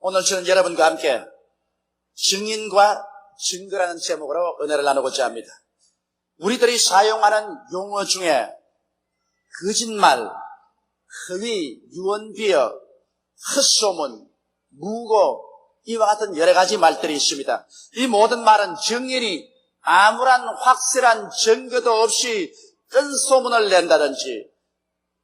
오늘 저는 여러분과 함께 증인과 증거라는 제목으로 은혜를 나누고자 합니다. 우리들이 사용하는 용어 중에 거짓말, 허위, 유언비어, 헛소문, 무고, 이와 같은 여러 가지 말들이 있습니다. 이 모든 말은 증인이 아무런 확실한 증거도 없이 뜬소문을 낸다든지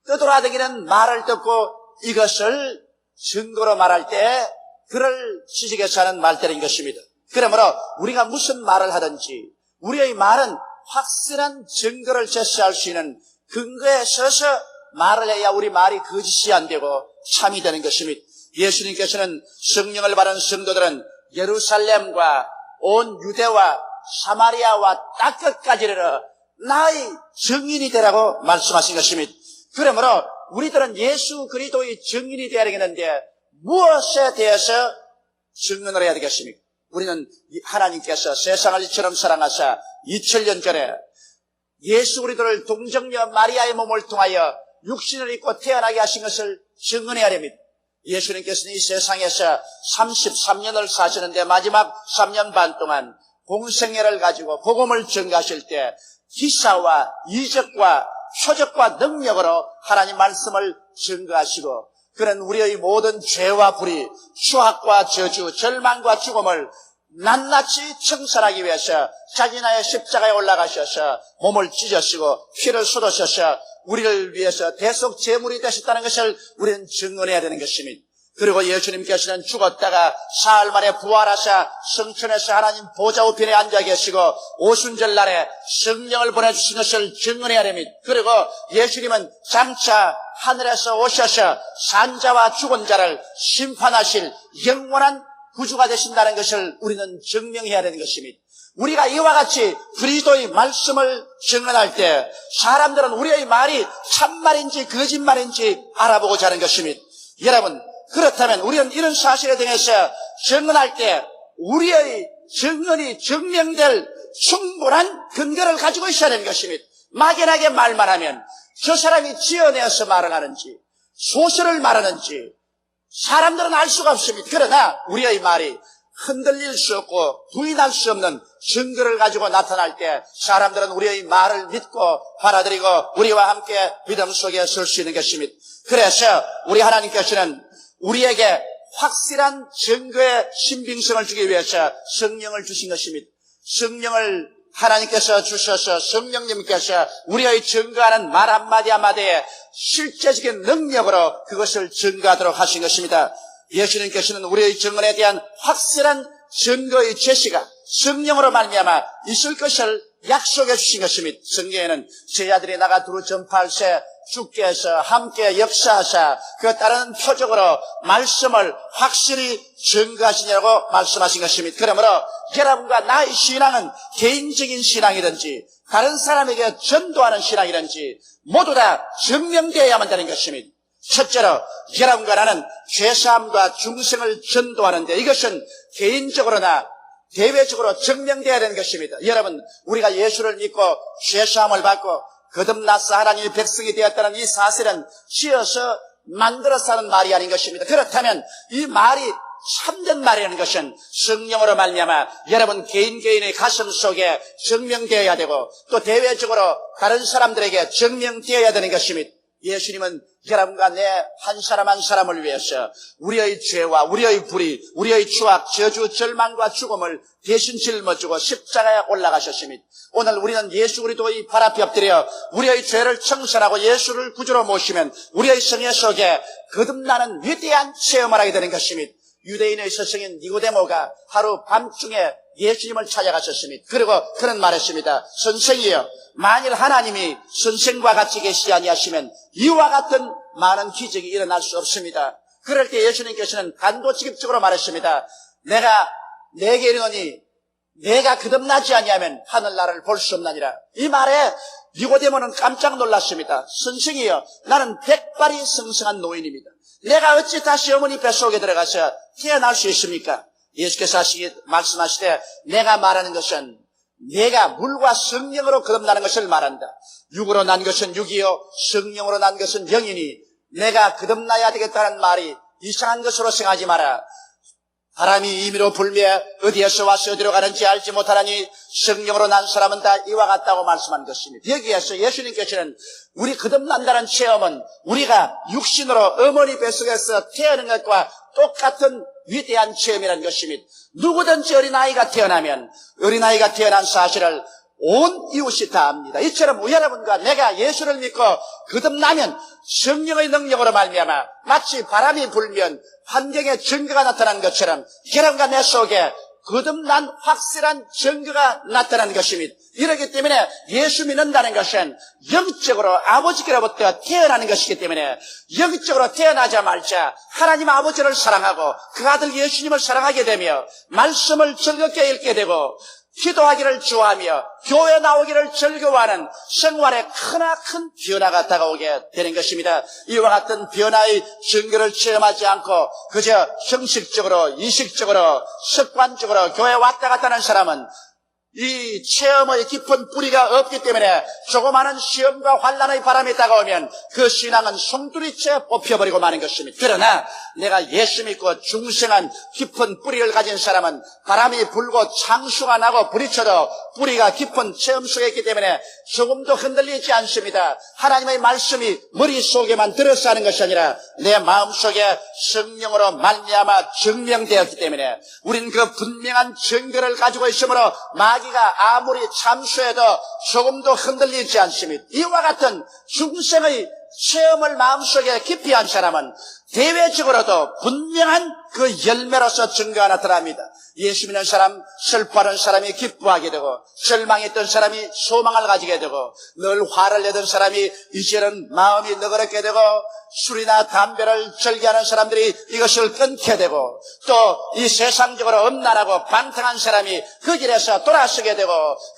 떠돌아다니는 말을 듣고 이것을 증거로 말할 때 그를 지식해서 하는 말들인 것입니다. 그러므로 우리가 무슨 말을 하든지 우리의 말은 확실한 증거를 제시할 수 있는 근거에 서서 말을 해야 우리 말이 거짓이 안 되고 참이 되는 것입니다. 예수님께서는 성령을 받은 성도들은 예루살렘과 온 유대와 사마리아와 땅끝까지 이르러 나의 증인이 되라고 말씀하신 것입니다. 그러므로 우리들은 예수 그리스도의 증인이 되어야 되겠는데 무엇에 대해서 증언을 해야 되겠습니까? 우리는 하나님께서 세상을 이처럼 사랑하사 2000년 전에 예수 그리스도를 동정녀 마리아의 몸을 통하여 육신을 입고 태어나게 하신 것을 증언해야 됩니다. 예수님께서는 이 세상에서 33년을 사시는데 마지막 3년 반 동안 공생애를 가지고 복음을 전가하실 때 기사와 이적과 표적과 능력으로 하나님 말씀을 증거하시고 그는 우리의 모든 죄와 불의, 추악과 저주, 절망과 죽음을 낱낱이 청산하기 위해서 자기나의 십자가에 올라가셔서 몸을 찢으시고 피를 쏟으셔서 우리를 위해서 대속 제물이 되셨다는 것을 우리는 증언해야 되는 것입니다. 그리고 예수님께서는 죽었다가 사흘 만에 부활하사 성천에서 하나님 보좌 우편에 앉아 계시고 오순절 날에 성령을 보내주신 것을 증언해야 됩니다. 그리고 예수님은 장차 하늘에서 오셔서 산자와 죽은 자를 심판하실 영원한 구주가 되신다는 것을 우리는 증명해야 되는 것입니다. 우리가 이와 같이 그리스도의 말씀을 증언할 때 사람들은 우리의 말이 참말인지 거짓말인지 알아보고자 하는 것입니다. 여러분, 그렇다면 우리는 이런 사실에 대해서 증언할 때 우리의 증언이 증명될 충분한 근거를 가지고 있어야 되는 것입니다. 막연하게 말만 하면 저 사람이 지어내어서 말을 하는지 소설을 말하는지 사람들은 알 수가 없습니다. 그러나 우리의 말이 흔들릴 수 없고 부인할 수 없는 증거를 가지고 나타날 때 사람들은 우리의 말을 믿고 받아들이고 우리와 함께 믿음 속에 설 수 있는 것입니다. 그래서 우리 하나님께서는 우리에게 확실한 증거의 신빙성을 주기 위해서 성령을 주신 것입니다. 성령을 하나님께서 주셔서 성령님께서 우리의 증거하는 말 한마디 한마디에 실제적인 능력으로 그것을 증거하도록 하신 것입니다. 예수님께서는 우리의 증언에 대한 확실한 증거의 제시가 성령으로 말미암아 있을 것을 약속해 주신 것입니다. 성경에는 제 아들이 나가 두루 전파할세 주께 해서 함께 역사하사 그 따르는 표적으로 말씀을 확실히 증거하시냐고 말씀하신 것입니다. 그러므로 여러분과 나의 신앙은 개인적인 신앙이든지 다른 사람에게 전도하는 신앙이든지 모두 다 증명되어야만 되는 것입니다. 첫째로 여러분과 나는 죄사함과 중생을 전도하는데 이것은 개인적으로나 대외적으로 증명되어야 되는 것입니다. 여러분, 우리가 예수를 믿고 죄사함을 받고 거듭나서 하나님의 백성이 되었다는 이 사실은 지어서 만들어서 하는 말이 아닌 것입니다. 그렇다면 이 말이 참된 말이라는 것은 성령으로 말미암아 여러분 개인의 가슴 속에 증명되어야 되고 또 대외적으로 다른 사람들에게 증명되어야 되는 것입니다. 예수님은 여러분과 내 한 사람 한 사람을 위해서 우리의 죄와 우리의 불의, 우리의 추악, 저주, 절망과 죽음을 대신 짊어지고 십자가에 올라가셨습니다. 오늘 우리는 예수 그리스도의 발 앞에 엎드려 우리의 죄를 청산하고 예수를 구주로 모시면 우리의 생애 속에 거듭나는 위대한 체험을 하게 되는 것입니다. 유대인의 스승인 니고데모가 하루 밤중에 예수님을 찾아가셨습니다. 그리고 그는 말했습니다. 선생이여, 만일 하나님이 선생과 같이 계시지 아니하시면 이와 같은 많은 기적이 일어날 수 없습니다. 그럴 때 예수님께서는 단도직입적으로 말했습니다. 내가 내게 이르노니 내가 거듭나지 아니하면 하늘나라를 볼 수 없나니라. 이 말에 니고데모는 깜짝 놀랐습니다. 선생이여, 나는 백발이 성성한 노인입니다. 내가 어찌 다시 어머니 뱃속에 들어가서 태어날 수 있습니까? 예수께서 말씀하시되 내가 말하는 것은 내가 물과 성령으로 거듭나는 것을 말한다. 육으로 난 것은 육이요 성령으로 난 것은 영이니 내가 거듭나야 되겠다는 말이 이상한 것으로 생각하지 마라. 바람이 임의로 불며 어디에서 와서 어디로 가는지 알지 못하나니 성령으로 난 사람은 다 이와 같다고 말씀한 것입니다. 여기에서 예수님께서는 우리 거듭난다는 체험은 우리가 육신으로 어머니 뱃속에서 태어난 것과 똑같은 위대한 체험이라는 것입니다. 누구든지 어린아이가 태어나면 어린아이가 태어난 사실을 온 이웃이 다 압니다. 이처럼 여러분과 내가 예수를 믿고 거듭나면 성령의 능력으로 말미암아 마치 바람이 불면 환경에 증거가 나타나는 것처럼 여러분과 내 속에 거듭난 확실한 증거가 나타나는 것입니다. 이렇기 때문에 예수 믿는다는 것은 영적으로 아버지께로부터 태어나는 것이기 때문에 영적으로 태어나자마자 하나님 아버지를 사랑하고 그 아들 예수님을 사랑하게 되며 말씀을 즐겁게 읽게 되고 기도하기를 좋아하며 교회 나오기를 즐거워하는 생활에 크나큰 변화가 다가오게 되는 것입니다. 이와 같은 변화의 증거를 체험하지 않고 그저 형식적으로 이식적으로 습관적으로 교회 왔다 갔다 하는 사람은 이 체험의 깊은 뿌리가 없기 때문에 조그마한 시험과 환난의 바람이 다가오면 그 신앙은 송두리째 뽑혀버리고 마는 것입니다. 그러나 내가 예수 믿고 중생한 깊은 뿌리를 가진 사람은 바람이 불고 창수가 나고 부딪혀도 뿌리가 깊은 체험 속에 있기 때문에 조금도 흔들리지 않습니다. 하나님의 말씀이 머릿속에만 들어서 하는 것이 아니라 내 마음속에 성령으로 말미암아 증명되었기 때문에 우리는 그 분명한 증거를 가지고 있으므로 마귀가 아무리 참수해도 조금도 흔들리지 않습니다. 이와 같은 중생의 체험을 마음속에 깊이 한 사람은 대외적으로도 분명한 그 열매로서 증거가 나타납니다. 예수 믿는 사람, 슬퍼하는 사람이 기뻐하게 되고 절망했던 사람이 소망을 가지게 되고 늘 화를 내던 사람이 이제는 마음이 너그럽게 되고 술이나 담배를 즐겨하는 사람들이 이것을 끊게 되고 또 이 세상적으로 음란하고 방탕한 사람이 그 길에서 돌아서게 되고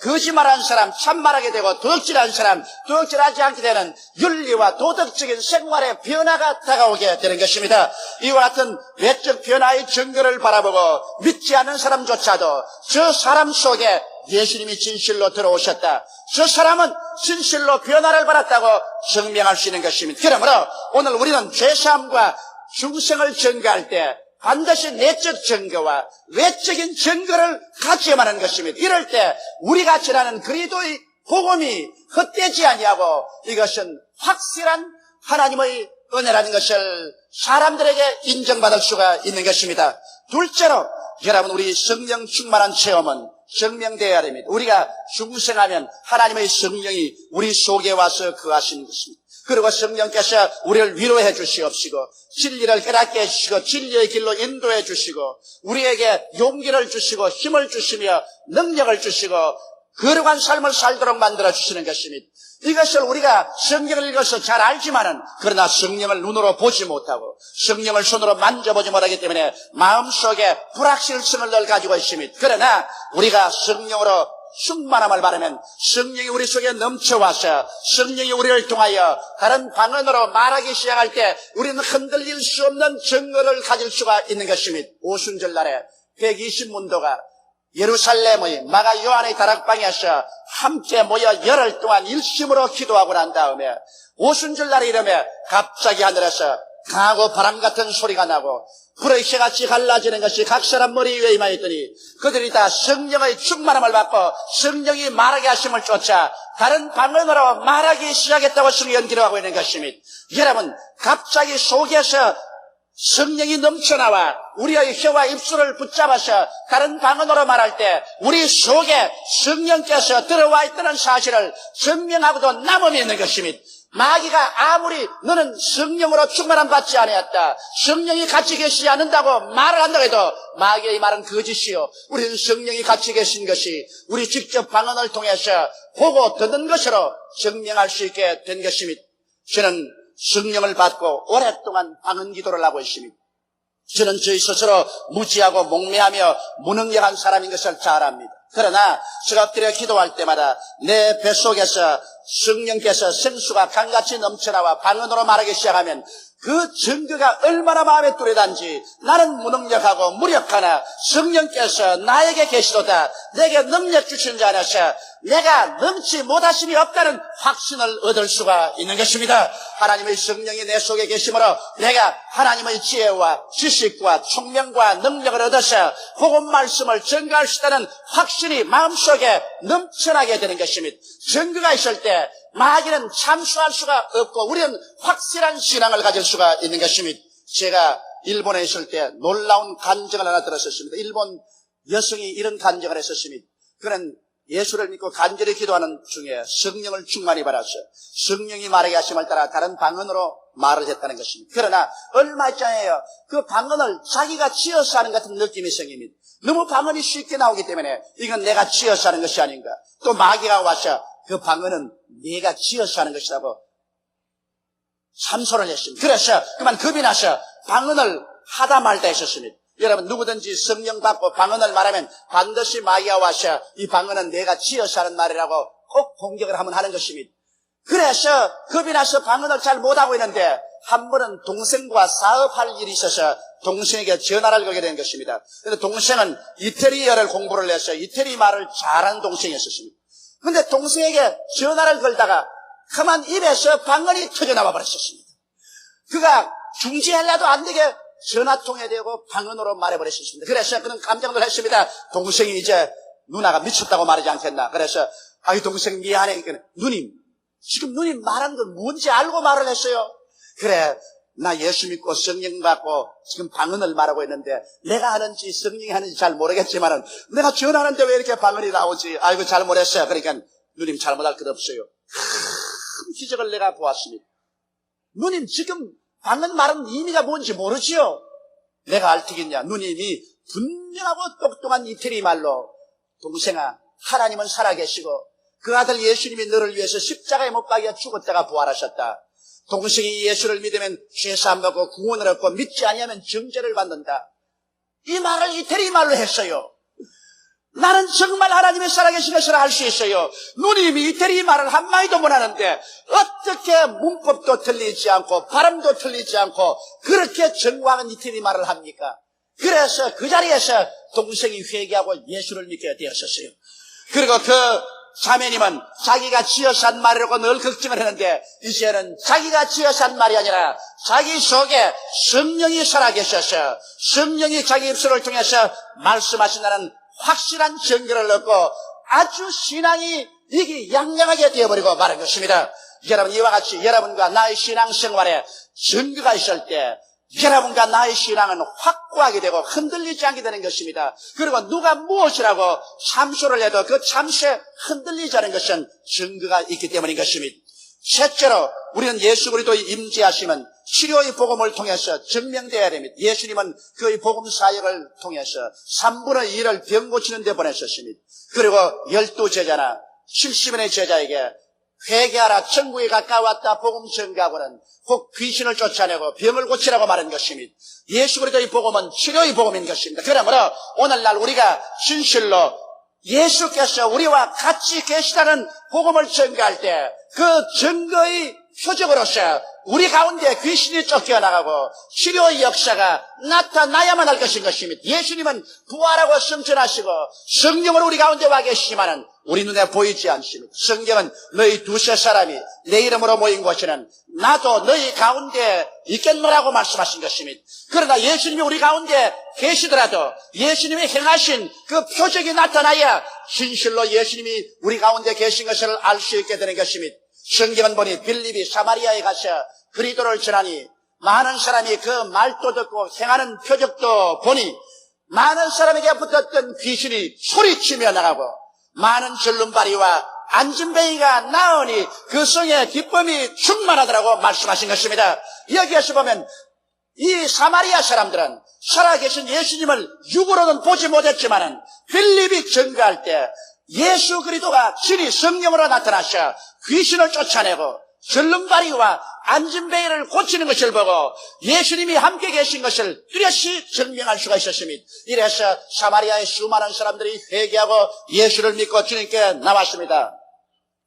거짓말하는 사람 참말하게 되고 도둑질하는 사람 도둑질하지 않게 되는 윤리와 도덕적인 생활의 변화가 다가오게 되는 것입니다. 이와 같은 외적 변화의 증거를 바라보고 믿지 않는 사람조차도 저 사람 속에 예수님이 진실로 들어오셨다, 저 사람은 진실로 변화를 받았다고 증명할 수 있는 것입니다. 그러므로 오늘 우리는 죄사함과 중생을 증거할 때 반드시 내적 증거와 외적인 증거를 가져야만 하는 것입니다. 이럴 때 우리가 전하는 그리스도의 복음이 헛되지 아니하고 이것은 확실한 하나님의 은혜라는 것을 사람들에게 인정받을 수가 있는 것입니다. 둘째로 여러분, 우리 성령 충만한 체험은 증명되어야 됩니다. 우리가 중생하면 하나님의 성령이 우리 속에 와서 거하시는 것입니다. 그리고 성령께서 우리를 위로해 주시옵시고 진리를 깨닫게 해주시고 진리의 길로 인도해 주시고 우리에게 용기를 주시고 힘을 주시며 능력을 주시고 거룩한 삶을 살도록 만들어 주시는 것입니다. 이것을 우리가 성경을 읽어서 잘 알지만은 그러나 성령을 눈으로 보지 못하고 성령을 손으로 만져보지 못하기 때문에 마음속에 불확실성을 늘 가지고 있습니다. 그러나 우리가 성령으로 충만함을 바라면 성령이 우리 속에 넘쳐와서 성령이 우리를 통하여 다른 방언으로 말하기 시작할 때 우리는 흔들릴 수 없는 증거를 가질 수가 있는 것입니다. 오순절날에 120문도가 예루살렘의 마가 요한의 다락방에서 함께 모여 열흘 동안 일심으로 기도하고 난 다음에 오순절날에 이르며 갑자기 하늘에서 강하고 바람 같은 소리가 나고 불의 해같이 갈라지는 것이 각 사람 머리 위에 임하였더니 그들이 다 성령의 충만함을 받고 성령이 말하게 하심을 쫓아 다른 방언으로 말하기 시작했다고 성경은 기록하고 있는 것입니다. 여러분, 갑자기 속에서 성령이 넘쳐나와 우리의 혀와 입술을 붙잡아서 다른 방언으로 말할 때 우리 속에 성령께서 들어와 있다는 사실을 증명하고도 남음이 있는 것입니다. 마귀가 아무리 너는 성령으로 충만함 받지 아니었다, 성령이 같이 계시지 않는다고 말을 한다고 해도 마귀의 말은 거짓이요, 우리는 성령이 같이 계신 것이 우리 직접 방언을 통해서 보고 듣는 것으로 증명할 수 있게 된 것입니다. 저는 성령을 받고 오랫동안 방언 기도를 하고 있습니다. 저는 저희 스스로 무지하고 몽매하며 무능력한 사람인 것을 잘 압니다. 그러나 제가 엎드려 기도할 때마다 내 뱃속에서 성령께서 생수가 강같이 넘쳐나와 방언으로 말하기 시작하면 그 증거가 얼마나 마음에 뚜렷한지 나는 무능력하고 무력하나 성령께서 나에게 계시도다. 내게 능력 주신 자 안에서 내가 넘지 못하심이 없다는 확신을 얻을 수가 있는 것입니다. 하나님의 성령이 내 속에 계심으로 내가 하나님의 지혜와 지식과 총명과 능력을 얻어서 복음 말씀을 전가할 수 있다는 확신이 마음속에 넘쳐나게 되는 것입니다. 증거가 있을 때 마귀는 참수할 수가 없고 우리는 확실한 신앙을 가질 수가 있는 것입니다. 제가 일본에 있을 때 놀라운 간증을 하나 들었었습니다. 일본 여성이 이런 간증을 했었습니다. 그는 예수를 믿고 간절히 기도하는 중에 성령을 충만히 받았어요. 성령이 말하게 하심을 따라 다른 방언으로 말을 했다는 것입니다. 그러나 얼마 전에요, 그 방언을 자기가 지어서 하는 같은 느낌이 생깁니다. 너무 방언이 쉽게 나오기 때문에 이건 내가 지어서 하는 것이 아닌가. 또 마귀가 와서 그 방언은 네가 지어서 하는 것이라고 참소를 했습니다. 그래서 그만 겁이 나서 방언을 하다 말다 했었습니다. 여러분 누구든지 성령 받고 방언을 말하면 반드시 마귀가 와서 이 방언은 내가 지어서 하는 말이라고 꼭 공격을 하는 것입니다. 그래서 겁이 나서 방언을 잘 못하고 있는데 한 번은 동생과 사업할 일이 있어서 동생에게 전화를 걸게 된 것입니다. 그런데 동생은 이태리어를 공부를 해서 이태리 말을 잘하는 동생이었습니다. 그런데 동생에게 전화를 걸다가 그만 입에서 방언이 터져나와 버렸었습니다. 그가 중지하려도 안 되게 전화통에 대고 방언으로 말해버렸습니다. 그래서 그는 깜짝 놀랐습니다. 동생이 이제 누나가 미쳤다고 말하지 않겠나. 그래서 아이 동생 미안해. 누님 지금 누님 말한 건 뭔지 알고 말을 했어요. 그래 나 예수 믿고 성령 받고 지금 방언을 말하고 있는데 내가 하는지 성령이 하는지 잘 모르겠지만은 내가 전하는데 왜 이렇게 방언이 나오지. 아이고 잘못했어요. 그러니까 누님 잘못할 것 없어요. 큰 기적을 내가 보았습니다. 누님 지금 방언 말은 의미가 뭔지 모르지요? 내가 알 테겠냐. 누님이 분명하고 똑똑한 이태리 말로 동생아 하나님은 살아계시고 그 아들 예수님이 너를 위해서 십자가에 못 박여 죽었다가 부활하셨다. 동생이 예수를 믿으면 죄사함 받고 구원을 얻고 믿지 아니하면 정죄를 받는다. 이 말을 이태리 말로 했어요. 나는 정말 하나님의 살아계신 것을 알 수 있어요. 누님이 이태리 말을 한마디도 못하는데 어떻게 문법도 틀리지 않고 발음도 틀리지 않고 그렇게 정확한 이태리 말을 합니까? 그래서 그 자리에서 동생이 회개하고 예수를 믿게 되었었어요. 그리고 그 자매님은 자기가 지어서 한 말이라고 늘 걱정을 했는데 이제는 자기가 지어서 한 말이 아니라 자기 속에 성령이 살아계셔서 성령이 자기 입술을 통해서 말씀하신다는 확실한 증거를 얻고 아주 신앙이 이게 양양하게 되어버리고 말한 것입니다. 여러분 이와 같이 여러분과 나의 신앙생활에 증거가 있을 때 여러분과 나의 신앙은 확고하게 되고 흔들리지 않게 되는 것입니다. 그리고 누가 무엇이라고 참소를 해도 그 참소에 흔들리지 않은 것은 증거가 있기 때문인 것입니다. 셋째로 우리는 예수 그리스도의 임재하심은 치료의 복음을 통해서 증명되어야 됩니다. 예수님은 그의 복음 사역을 통해서 3분의 1을 병 고치는 데 보내셨습니다. 그리고 12제자나 70인의 제자에게 회개하라 천국에 가까웠다 복음 전가하고는 곧 귀신을 쫓아내고 병을 고치라고 말한 것입니다. 예수 그리스도의 복음은 치료의 복음인 것입니다. 그러므로 오늘날 우리가 진실로 예수께서 우리와 같이 계시다는 복음을 전가할 때 그 증거의 표적으로서 우리 가운데 귀신이 쫓겨나가고 치료의 역사가 나타나야만 할 것인 것입니다. 예수님은 부활하고 승천하시고 성령으로 우리 가운데 와 계시지만은 우리 눈에 보이지 않습니다. 성경은 너희 두세 사람이 내 이름으로 모인 곳에는 나도 너희 가운데 있겠노라고 말씀하신 것입니다. 그러나 예수님이 우리 가운데 계시더라도 예수님이 행하신 그 표적이 나타나야 진실로 예수님이 우리 가운데 계신 것을 알 수 있게 되는 것입니다. 성경은 보니 빌립이 사마리아에 가서 그리스도를 전하니 많은 사람이 그 말도 듣고 행하는 표적도 보니 많은 사람에게 붙었던 귀신이 소리치며 나가고 많은 절름발이와 안진뱅이가 나으니 그 성에 기쁨이 충만하더라고 말씀하신 것입니다. 여기에서 보면 이 사마리아 사람들은 살아계신 예수님을 육으로는 보지 못했지만은 빌립이 증거할 때 예수 그리스도가 진히 성령으로 나타나셔 귀신을 쫓아내고 절름발이와 안진뱅이를 고치는 것을 보고 예수님이 함께 계신 것을 뚜렷이 증명할 수가 있었습니다. 이래서 사마리아의 수많은 사람들이 회개하고 예수를 믿고 주님께 나왔습니다.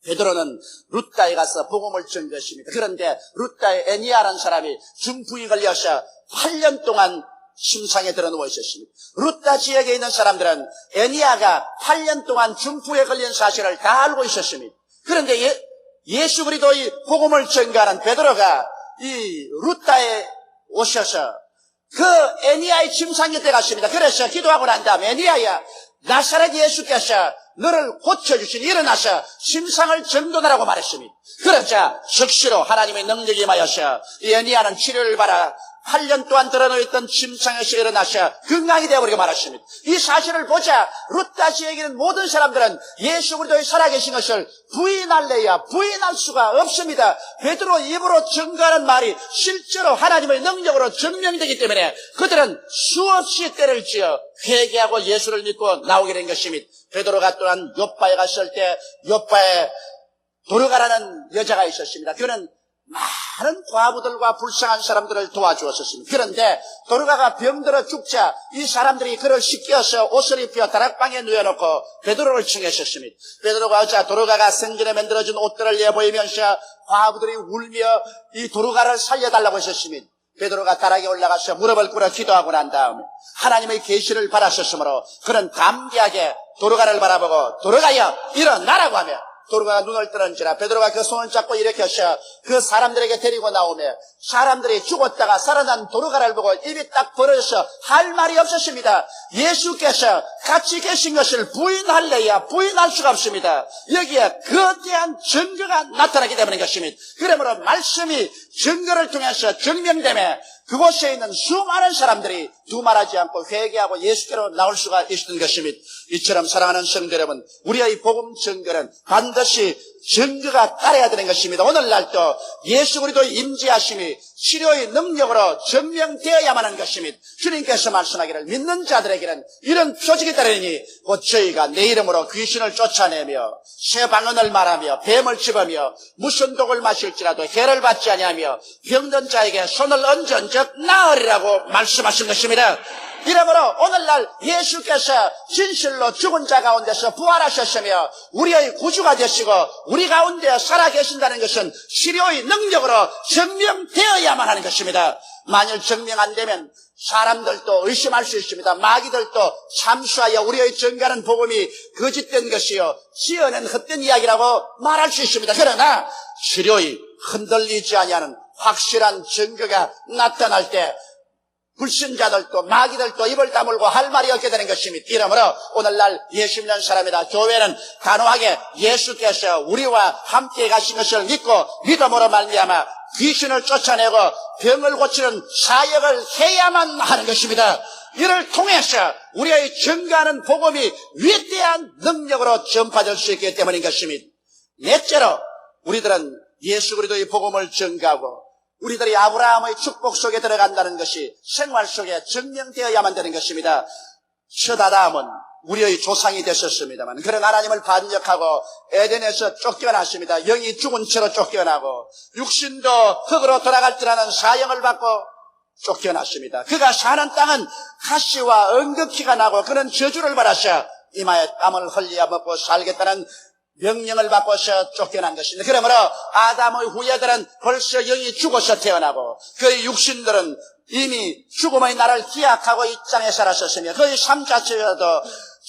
베드로는 루다에 가서 복음을 전 것입니다. 그런데 루다의 에니아라는 사람이 중풍이 걸려서 8년 동안 심상에 들어 누워 있었습니다. 루다 지역에 있는 사람들은 에니아가 8년 동안 중풍에 걸린 사실을 다 알고 있었습니다. 그런데 예수 그리스도의 복음을 전가하는 베드로가 이 루다에 오셔서 그 에니아의 침상 곁에 갔습니다. 그래서 기도하고 난 다음에 에니아야, 나사렛 예수께서 너를 고쳐주시니 일어나서 심상을 정돈하라고 말했습니다. 그러자 즉시로 하나님의 능력이 임하여서 이 에니아는 치료를 받아 8년 동안 드러누워있던 침상에서 일어나서 건강이 되어버리고 말았습니다. 이 사실을 보자 루다 지역에 있는 모든 사람들은 예수 그리스도의 살아계신 것을 부인할래야 부인할 수가 없습니다. 베드로 입으로 증거하는 말이 실제로 하나님의 능력으로 증명되기 때문에 그들은 수없이 때를 지어 회개하고 예수를 믿고 나오게 된 것입니다. 베드로가 또한 요빠에 갔을 때 요빠에 도르가라는 여자가 있었습니다. 그는 많은 과부들과 불쌍한 사람들을 도와주었습니다. 그런데 도르가가 병들어 죽자 이 사람들이 그를 씻겨서 옷을 입혀 다락방에 누워놓고 베드로를 청했었습니다. 베드로가 어자 도르가가 생전에 만들어준 옷들을 내보이면서 과부들이 울며 이 도르가를 살려달라고 했었습니다. 베드로가 다락에 올라가서 무릎을 꿇어 기도하고 난 다음에 하나님의 계시를 받았었으므로 그는 담대하게 도르가를 바라보고 도르가여 일어나라고 하며 도르가가 눈을 뜨는지라 베드로가 그 손을 잡고 일으켜서 그 사람들에게 데리고 나오며 사람들이 죽었다가 살아난 도르가를 보고 입이 딱 벌어져서 할 말이 없었습니다. 예수께서 같이 계신 것을 부인할래야 부인할 수가 없습니다. 여기에 거대한 증거가 나타나기 때문인 것입니다. 그러므로 말씀이 증거를 통해서 증명되며 그곳에 있는 수많은 사람들이 두말하지 않고 회개하고 예수께로 나올 수가 있었던 것입니다. 이처럼 사랑하는 성도 여러분, 우리의 복음 증거는 반드시 증거가 따라야 되는 것입니다. 오늘날도 예수 그리스도의 임재하심이 치료의 능력으로 증명되어야만 하는 것입니다. 주님께서 말씀하기를 믿는 자들에게는 이런 표적이 따르니 곧 저희가 내 이름으로 귀신을 쫓아내며 새 방언을 말하며 뱀을 집으며 무슨 독을 마실지라도 해를 받지 아니하며 병든 자에게 손을 얹은 즉 나으리라고 말씀하신 것입니다. 이러므로 오늘날 예수께서 진실로 죽은 자 가운데서 부활하셨으며 우리의 구주가 되시고 우리 가운데 살아계신다는 것은 치료의 능력으로 증명되어야만 하는 것입니다. 만일 증명 안 되면 사람들도 의심할 수 있습니다. 마귀들도 참수하여 우리의 증거하는 복음이 거짓된 것이요 지어낸 헛된 이야기라고 말할 수 있습니다. 그러나 치료의 흔들리지 아니하는 확실한 증거가 나타날 때 불신자들도 마귀들도 입을 다물고 할 말이 없게 되는 것입니다. 이러므로 오늘날 예수 믿는 사람이다. 교회는 단호하게 예수께서 우리와 함께 가신 것을 믿고 믿음으로 말미암아 귀신을 쫓아내고 병을 고치는 사역을 해야만 하는 것입니다. 이를 통해서 우리의 증거하는 복음이 위대한 능력으로 전파될 수 있기 때문인 것입니다. 넷째로 우리들은 예수 그리스도의 복음을 증거하고 우리들이 아브라함의 축복 속에 들어간다는 것이 생활 속에 증명되어야만 되는 것입니다. 첫 아담은 우리의 조상이 되셨습니다만 그런 하나님을 반역하고 에덴에서 쫓겨났습니다. 영이 죽은 채로 쫓겨나고 육신도 흙으로 돌아갈 줄 아는 사형을 받고 쫓겨났습니다. 그가 사는 땅은 가시와 응급기가 나고 그는 저주를 받아서 이마에 땀을 흘려 먹고 살겠다는 명령을 받고서 쫓겨난 것입니다. 그러므로 아담의 후예들은 벌써 영이 죽어서 태어나고 그의 육신들은 이미 죽음의 날을 기약하고 이 땅에 살았었으며 그의 삶 자체도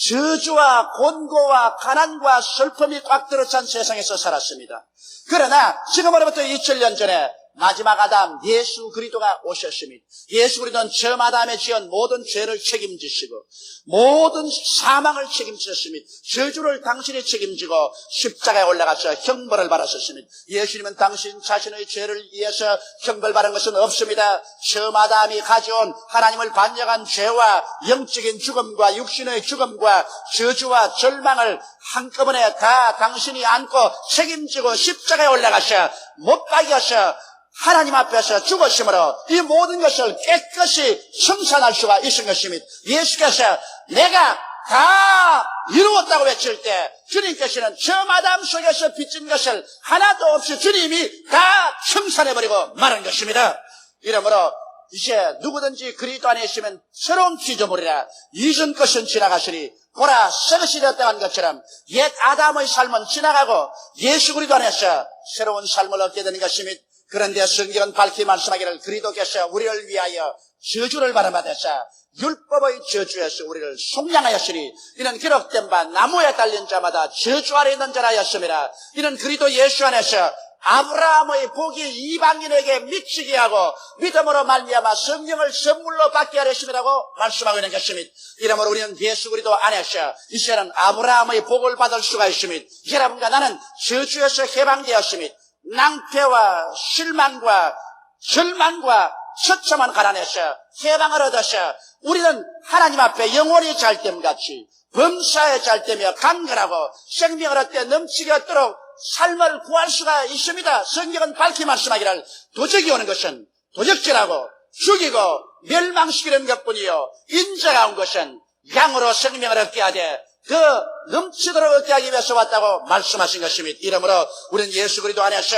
저주와 곤고와 가난과 슬픔이 꽉 들어찬 세상에서 살았습니다. 그러나 지금으로부터 2000년 전에 마지막 아담 예수 그리스도가 오셨습니다. 예수 그리스도는 처음 아담에 지은 모든 죄를 책임지시고 모든 사망을 책임지셨습니다. 저주를 당신이 책임지고 십자가에 올라가서 형벌을 받았었습니다. 예수님은 당신 자신의 죄를 위해서 형벌받은 것은 없습니다. 처음 아담이 가져온 하나님을 반역한 죄와 영적인 죽음과 육신의 죽음과 저주와 절망을 한꺼번에 다 당신이 안고 책임지고 십자가에 올라가서 못 박여서 하나님 앞에서 죽으심으로 이 모든 것을 깨끗이 청산할 수가 있는 것입니다. 예수께서 내가 다 이루었다고 외칠 때 주님께서는 처음 아담 속에서 빚진 것을 하나도 없이 주님이 다 청산해버리고 마는 것입니다. 이러므로 이제 누구든지 그리스도 안에 있으면 새로운 피조물이라. 이전 것은 지나가시니 보라 새 것이 되었다 한 것처럼 옛 아담의 삶은 지나가고 예수 그리스도 안에서 새로운 삶을 얻게 되는 것입니다. 그런데 성경은 밝히 말씀하기를 그리스도께서 우리를 위하여 저주를 받아서 율법의 저주에서 우리를 속량하였으니 이는 기록된 바 나무에 달린 자마다 저주 아래 있는 자라 하였음이라. 이는 그리스도 예수 안에서 아브라함의 복이 이방인에게 미치게 하고 믿음으로 말미암아 성령을 선물로 받게 하였음이라고 말씀하고 있는 것입니다. 이러므로 우리는 예수 그리스도 안에서 이제는 아브라함의 복을 받을 수가 있습니다. 여러분과 나는 저주에서 해방되었습니다. 낭패와 실망과 절망과 처참한 가난에서 해방을 얻어서 우리는 하나님 앞에 영원히 잘됨같이 범사에 잘되며 간결하고 생명을 얻되 넘치게 얻도록 삶을 구할 수가 있습니다. 성경은 밝히 말씀하기를 도적이 오는 것은 도적질하고 죽이고 멸망시키는 것뿐이요 인자가 온 것은 양으로 생명을 얻게 하되 그 넘치도록 얻게 하기 위해서 왔다고 말씀하신 것입니다. 이러므로 우리는 예수 그리스도 안에서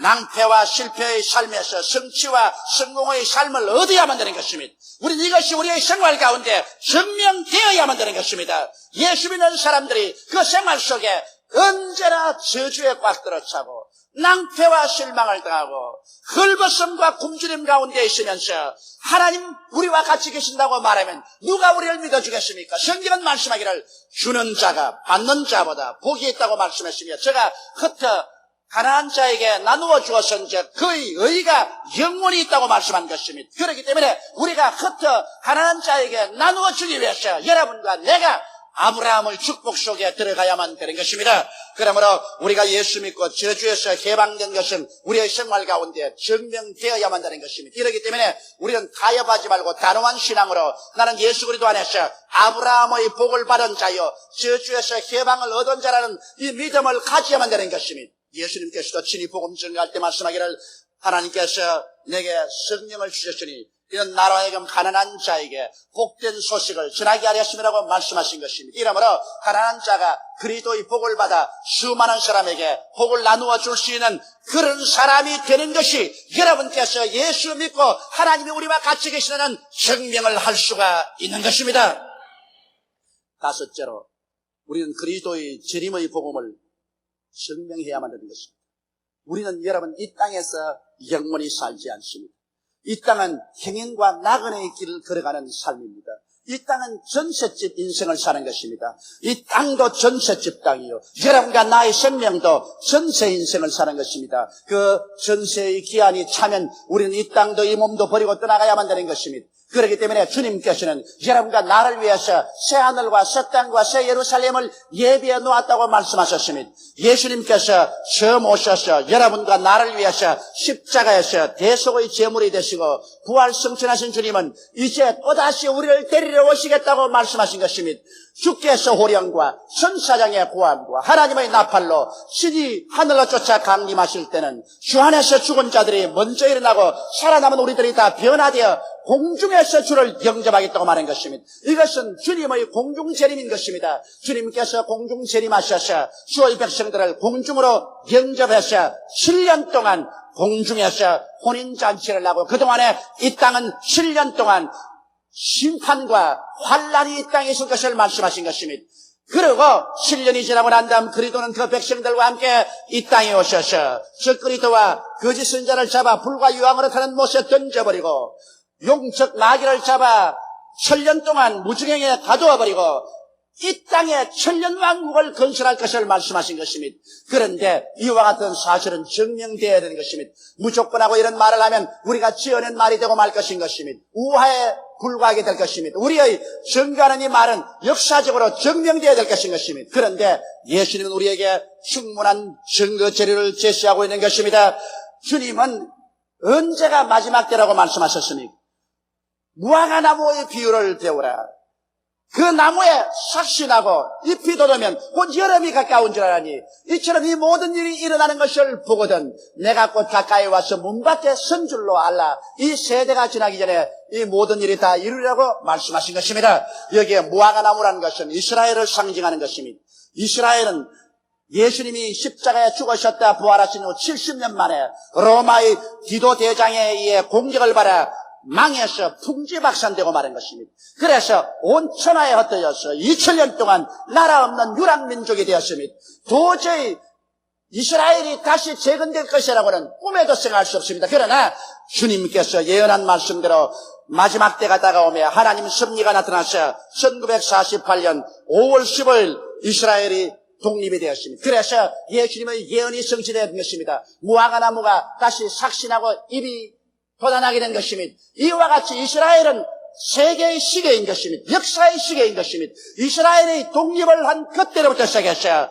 낭패와 실패의 삶에서 성취와 성공의 삶을 얻어야만 되는 것입니다. 우리는 이것이 우리의 생활 가운데 증명되어야만 되는 것입니다. 예수 믿는 사람들이 그 생활 속에 언제나 저주에 꽉 들어차고 낭패와 실망을 당하고 헐벗음과 굶주림 가운데 있으면서 하나님 우리와 같이 계신다고 말하면 누가 우리를 믿어주겠습니까? 성경은 말씀하기를 주는 자가 받는 자보다 복이 있다고 말씀했으며 제가 흩어 가난한 자에게 나누어 주었은즉 그의 의가 영원히 있다고 말씀한 것입니다. 그렇기 때문에 우리가 흩어 가난한 자에게 나누어 주기 위해서 여러분과 내가 아브라함의 축복 속에 들어가야만 되는 것입니다. 그러므로 우리가 예수 믿고 저주에서 해방된 것은 우리의 생활 가운데 증명되어야만 되는 것입니다. 이렇기 때문에 우리는 타협하지 말고 단호한 신앙으로 나는 예수 그리스도 안에서 아브라함의 복을 받은 자요 저주에서 해방을 얻은 자라는 이 믿음을 가져야만 되는 것입니다. 예수님께서도 친히 복음 전가할 때 말씀하기를 하나님께서 내게 성령을 주셨으니 이런 나로 하여금 가난한 자에게 복된 소식을 전하게 하렸음이라고 말씀하신 것입니다. 이러므로 가난한 자가 그리스도의 복을 받아 수많은 사람에게 복을 나누어 줄 수 있는 그런 사람이 되는 것이 여러분께서 예수 믿고 하나님이 우리와 같이 계시다는 증명을 할 수가 있는 것입니다. 다섯째로 우리는 그리스도의 재림의 복음을 증명해야만 되는 것입니다. 우리는 여러분 이 땅에서 영원히 살지 않습니다. 이 땅은 행인과 나그네의 길을 걸어가는 삶입니다. 이 땅은 전셋집 인생을 사는 것입니다. 이 땅도 전셋집 땅이요. 여러분과 나의 생명도 전세 인생을 사는 것입니다. 그 전세의 기한이 차면 우리는 이 땅도 이 몸도 버리고 떠나가야만 되는 것입니다. 그렇기 때문에 주님께서는 여러분과 나를 위해서 새 하늘과 새 땅과 새 예루살렘을 예비해 놓았다고 말씀하셨습니다. 예수님께서 처음 오셔서 여러분과 나를 위해서 십자가에서 대속의 제물이 되시고 부활 승천하신 주님은 이제 또다시 우리를 데리러 오시겠다고 말씀하신 것입니다. 주께서 호령과 천사장의 고함과 하나님의 나팔로 신이 하늘로 쫓아 강림하실 때는 주 안에서 죽은 자들이 먼저 일어나고 살아남은 우리들이 다 변화되어 공중에서 주를 영접하겠다고 말한 것입니다. 이것은 주님의 공중재림인 것입니다. 주님께서 공중재림하셔서 주의 백성들을 공중으로 영접해서 7년 동안 공중에서 혼인잔치를 하고 그동안에 이 땅은 7년 동안 심판과 환란이 이 땅에 있을 것을 말씀하신 것입니다. 그리고 7년이 지나고 난 다음 그리스도는 그 백성들과 함께 이 땅에 오셔서 저 그리스도와 거짓 선자를 잡아 불과 유황으로 타는 못에 던져버리고 용적 마귀를 잡아 7년 동안 무중행에 가두어버리고 이 땅에 7년 왕국을 건설할 것을 말씀하신 것입니다. 그런데 이와 같은 사실은 증명되어야 되는 것입니다. 무조건하고 이런 말을 하면 우리가 지어낸 말이 되고 말 것인 것입니다. 우화에 불과하게 될 것입니다. 우리의 증거하는 이 말은 역사적으로 증명되어야 될 것인 것입니다. 그런데 예수님은 우리에게 충분한 증거 재료를 제시하고 있는 것입니다. 주님은 언제가 마지막 때라고 말씀하셨습니까? 무화과나무의 비유를 배우라. 그 나무에 삭신하고 잎이 돋으면 곧 여름이 가까운 줄 알아니 이처럼 이 모든 일이 일어나는 것을 보거든 내가 곧 가까이 와서 문 밖에 선 줄로 알라. 이 세대가 지나기 전에 이 모든 일이 다 이루려고 말씀하신 것입니다. 여기에 무화과나무라는 것은 이스라엘을 상징하는 것입니다. 이스라엘은 예수님이 십자가에 죽으셨다 부활하신 후 70년 만에 로마의 디도 대장에 의해 공격을 받아 망해서 풍지박산되고 마는 것입니다. 그래서 온 천하에 흩어져서 2000년 동안 나라 없는 유랑민족이 되었습니다. 도저히 이스라엘이 다시 재건될 것이라고는 꿈에도 생각할 수 없습니다. 그러나 주님께서 예언한 말씀대로 마지막 때가 다가오며 하나님 섭리가 나타나서 1948년 5월 15일 이스라엘이 독립이 되었습니다. 그래서 예수님의 예언이 성취된 것입니다. 무화과 나무가 다시 삭신하고 잎이 돋아나게 된 것입니다. 이와 같이 이스라엘은 세계의 시계인 것입니다. 역사의 시계인 것입니다. 이스라엘이 독립을 한 그때로부터 시작해서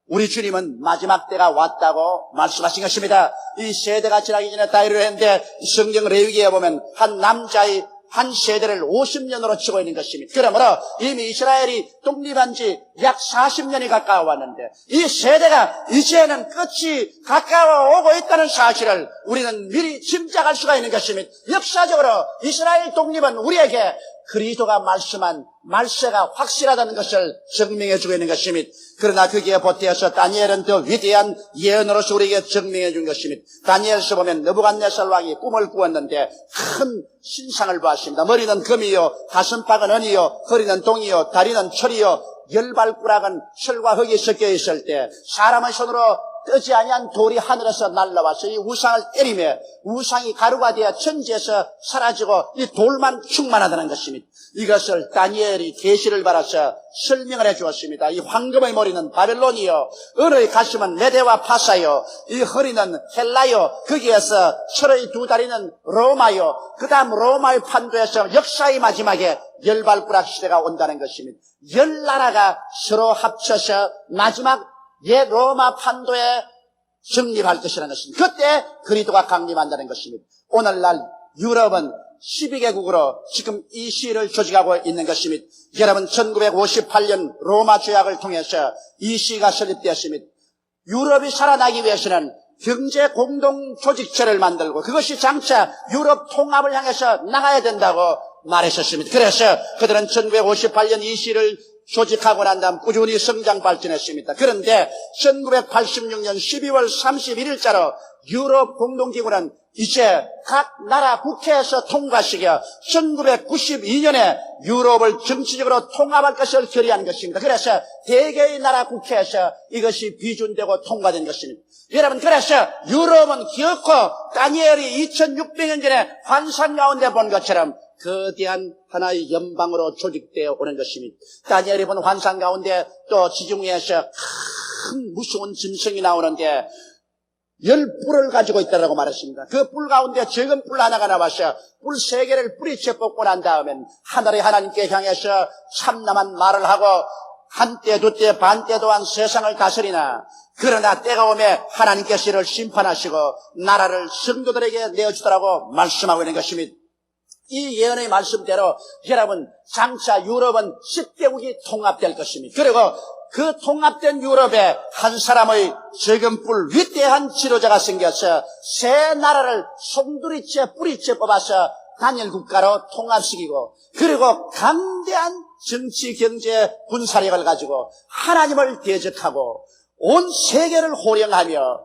우리 주님은 마지막 때가 왔다고 말씀하신 것입니다. 이 세대가 지나기 전에 다이를 했는데 성경 레위기에 보면 한 남자의 한 세대를 50년으로 치고 있는 것입니다. 그러므로 이미 이스라엘이 독립한 지 약 40년이 가까워 왔는데 이 세대가 이제는 끝이 가까워 오고 있다는 사실을 우리는 미리 짐작할 수가 있는 것입니다. 역사적으로 이스라엘 독립은 우리에게 그리스도가 말씀한 말세가 확실하다는 것을 증명해 주고 있는 것입니다. 그러나 거기에 보태어서 다니엘은 더 위대한 예언으로서 우리에게 증명해 준 것입니다. 다니엘서 보면 느부갓네살 왕이 꿈을 꾸었는데 큰 신상을 보았습니다. 머리는 금이요, 가슴팍은 은이요, 허리는 동이요, 다리는 철이요, 열발가락은 철과 흙이 섞여 있을 때 사람의 손으로 뜨지 아니한 돌이 하늘에서 날라와서 이 우상을 때리며 우상이 가루가 되어 천지에서 사라지고 이 돌만 충만하다는 것입니다. 이것을 다니엘이 계시를 받아서 설명을 해 주었습니다. 이 황금의 머리는 바벨론이요, 은의 가슴은 메대와 파사요, 이 허리는 헬라요, 거기에서 철의 두 다리는 로마요, 그 다음 로마의 판도에서 역사의 마지막에 열발가락 시대가 온다는 것입니다. 열 나라가 서로 합쳐서 마지막 옛 로마 판도에 정립할 것이라는 것입니다. 그때 그리스도가 강림한다는 것입니다. 오늘날 유럽은 12개국으로 지금 이 시위를 조직하고 있는 것입니다. 여러분 1958년 로마 조약을 통해서 이 시위가 설립되었습니다. 유럽이 살아나기 위해서는 경제 공동 조직체를 만들고 그것이 장차 유럽 통합을 향해서 나가야 된다고 말했었습니다. 그래서 그들은 1958년 이 시위를 조직하고 난 다음 꾸준히 성장 발전했습니다. 그런데 1986년 12월 31일자로 유럽 공동기구는 이제 각 나라 국회에서 통과시켜 1992년에 유럽을 정치적으로 통합할 것을 결의한 것입니다. 그래서 대개의 나라 국회에서 이것이 비준되고 통과된 것입니다. 여러분, 그래서 유럽은 기어코 다니엘이 2600년 전에 환상 가운데 본 것처럼 거대한 하나의 연방으로 조직되어 오는 것입니다. 다니엘이 본 환상 가운데 또 지중 위에서 큰 무서운 짐승이 나오는데 10뿔을 가지고 있다고 말했습니다. 그 뿔 가운데 적은 뿔 하나가 나와서 뿔 3개를 뿌리채 뽑고 난 다음엔 하늘의 하나님께 향해서 참남한 말을 하고 한때 두때 반때 또한 세상을 다스리나 그러나 때가 오면 하나님께서 이를 심판하시고 나라를 성도들에게 내어주더라고 말씀하고 있는 것입니다. 이 예언의 말씀대로 여러분 장차 유럽은 10개국이 통합될 것입니다. 그리고 그 통합된 유럽에 한 사람의 적은 뿔 위대한 지도자가 생겨서 새 나라를 송두리째 뿌리째 뽑아서 단일 국가로 통합시키고 그리고 강대한 정치, 경제, 군사력을 가지고 하나님을 대적하고 온 세계를 호령하며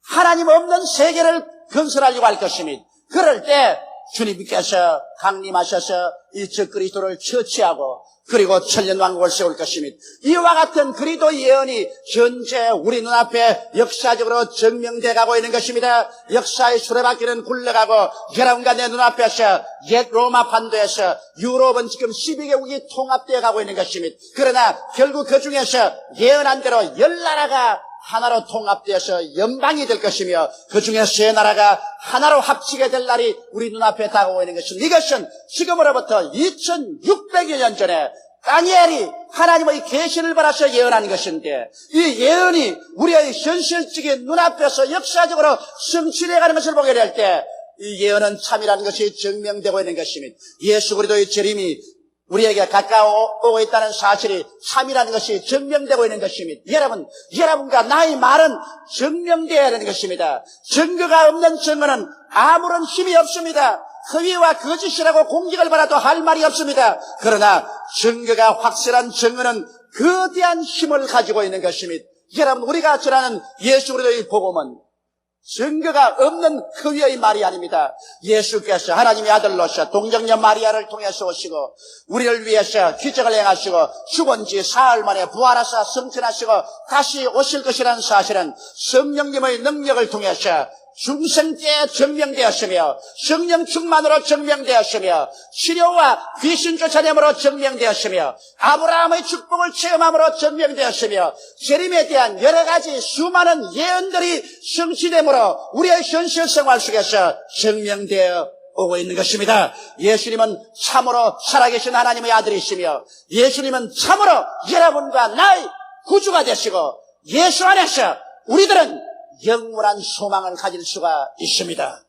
하나님 없는 세계를 건설하려고 할 것입니다. 그럴 때 주님께서 강림하셔서 이 적그리스도를 처치하고 그리고 천년왕국을 세울 것입니다. 이와 같은 그리스도 예언이 현재 우리 눈앞에 역사적으로 증명돼 가고 있는 것입니다. 역사의 수레바퀴는 굴러가고 여러분과 내 눈앞에서 옛 로마 판도에서 유럽은 지금 12개국이 통합되어 가고 있는 것입니다. 그러나 결국 그 중에서 예언한 대로 10나라가 하나로 통합되어서 연방이 될 것이며 그 중에 세 나라가 하나로 합치게 될 날이 우리 눈앞에 다가오고 있는 것입니다. 이것은 지금으로부터 2600여 년 전에 다니엘이 하나님의 계시를 받아서 예언한 것인데 이 예언이 우리의 현실적인 눈앞에서 역사적으로 성취되어가는 것을 보게 될 때 이 예언은 참이라는 것이 증명되고 있는 것입니다. 예수 그리스도의 재림이 우리에게 가까워오고 있다는 사실이 참이라는 것이 증명되고 있는 것입니다. 여러분과 나의 말은 증명되어야 하는 것입니다. 증거가 없는 증거는 아무런 힘이 없습니다. 허위와 거짓이라고 공격을 받아도 할 말이 없습니다. 그러나 증거가 확실한 증거는 거대한 힘을 가지고 있는 것입니다. 여러분, 우리가 전하는 예수 그리스도의 복음은 증거가 없는 그 위의 말이 아닙니다. 예수께서 하나님의 아들로서 동정녀 마리아를 통해서 오시고 우리를 위해서 기적을 행하시고 죽은 지 사흘 만에 부활하사 승천하시고 다시 오실 것이라는 사실은 성령님의 능력을 통해서 중생 때 증명되었으며 성령 충만으로 증명되었으며 치료와 귀신 쫓아냄으로 증명되었으며 아브라함의 축복을 체험함으로 증명되었으며 재림에 대한 여러 가지 수많은 예언들이 성취됨으로 우리의 현실 생활 속에서 증명되어 오고 있는 것입니다. 예수님은 참으로 살아계신 하나님의 아들이시며 예수님은 참으로 여러분과 나의 구주가 되시고 예수 안에서 우리들은 영원한 소망을 가질 수가 있습니다.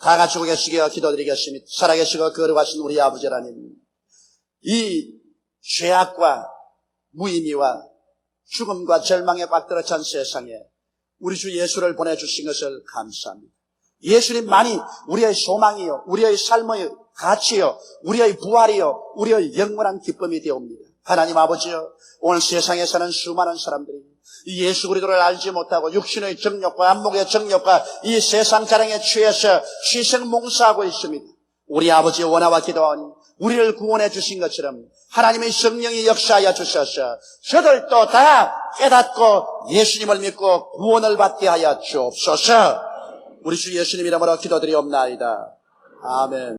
다 같이 계시기어 기도드리겠습니다. 살아계시고 거룩하신 우리 아버지 하나님, 이 죄악과 무의미와 죽음과 절망에 빠뜨려 찬 세상에 우리 주 예수를 보내주신 것을 감사합니다. 예수님만이 우리의 소망이요, 우리의 삶의 가치요, 우리의 부활이요, 우리의 영원한 기쁨이 되옵니다. 하나님 아버지요, 오늘 세상에 사는 수많은 사람들이 이 예수 그리스도를 알지 못하고 육신의 정욕과 안목의 정욕과 이 세상 자랑에 취해서 희생몽사하고 있습니다. 우리 아버지의 원하와 기도하니 우리를 구원해 주신 것처럼 하나님의 성령이 역사하여 주셔서 저들도 다 깨닫고 예수님을 믿고 구원을 받게 하여 주옵소서. 우리 주 예수님 이름으로 기도드리옵나이다. 아멘.